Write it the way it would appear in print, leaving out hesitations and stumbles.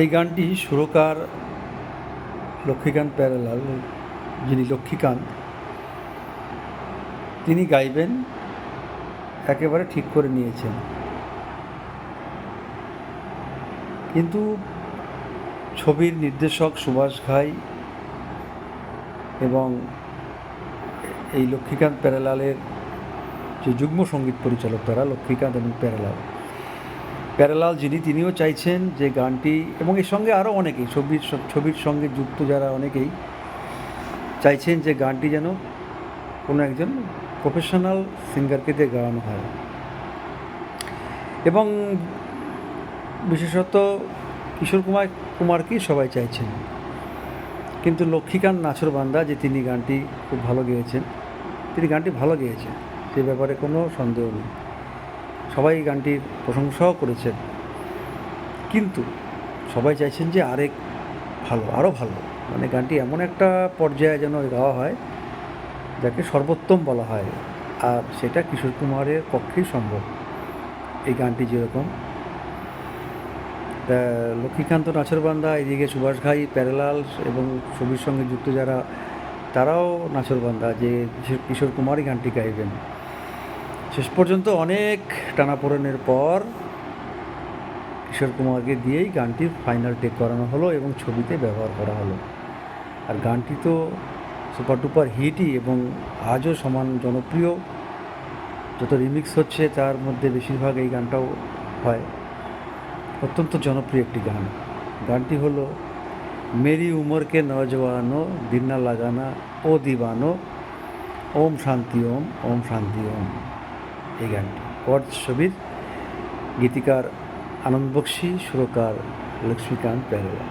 এই গানটি সুরকার লক্ষ্মীকান্ত প্যারেলাল, যিনি লক্ষ্মীকান্ত, তিনি গাইবেন একেবারে ঠিক করে নিয়েছেন। কিন্তু ছবির নির্দেশক সুভাষ ঘাই এবং এই লক্ষ্মীকান্ত প্যারেলালের যে যুগ্ম সঙ্গীত পরিচালক তারা লক্ষ্মীকান্ত এবং প্যারেলাল যিনি, তিনিও চাইছেন যে গানটি, এবং এর সঙ্গে আরও অনেকেই ছবির সঙ্গে যুক্ত যারা অনেকেই চাইছেন যে গানটি যেন কোনো একজন প্রফেশনাল সিঙ্গারকে দিয়ে গাওয়ানো হয়। এবং বিশেষত কিশোর কুমারকেই সবাই চাইছেন। কিন্তু লক্ষ্মীকান্ত নাছোড়বান্দা, যে তিনি গানটি খুব ভালো গেয়েছেন, তিনি গানটি ভালো গেয়েছেন, সে ব্যাপারে কোনো সন্দেহ নেই। সবাই গানটির প্রশংসাও করেছেন, কিন্তু সবাই চাইছেন যে আরও ভালো, মানে গানটি এমন একটা পর্যায়ে যেন গাওয়া হয় যাকে সর্বোত্তম বলা হয়, আর সেটা কিশোর কুমারের পক্ষেই সম্ভব। এই গানটি যেরকম লক্ষ্মীকান্ত নাছোড়বান্দা, এদিকে সুভাষ ঘাই, প্যারেলাল এবং ছবির সঙ্গে যুক্ত যারা, তারাও নাছোড়বান্দা যে কিশোর কুমারই গানটি গাইবেন। শেষ পর্যন্ত অনেক টানাপোড়েনের পর কিশোর কুমারকে দিয়েই গানটির ফাইনাল টেক করানো হলো এবং ছবিতে ব্যবহার করা হলো। আর গানটি তো সুপার ডুপার হিটই এবং আজও সমান জনপ্রিয়। যত রিমিক্স হচ্ছে তার মধ্যে বেশিরভাগ এই গানটাও হয়। অত্যন্ত জনপ্রিয় একটি গান। গানটি হলো মেরি উমরকে নজওয়ানো দিল না লাগানা ও দিবানো ওম শান্তি ওম ওম শান্তি ওম। এই গানটি কর্জ ছবির, গীতিকার আনন্দ বক্সী, সুরকার লক্ষ্মীকান্ত প্যারেলাল।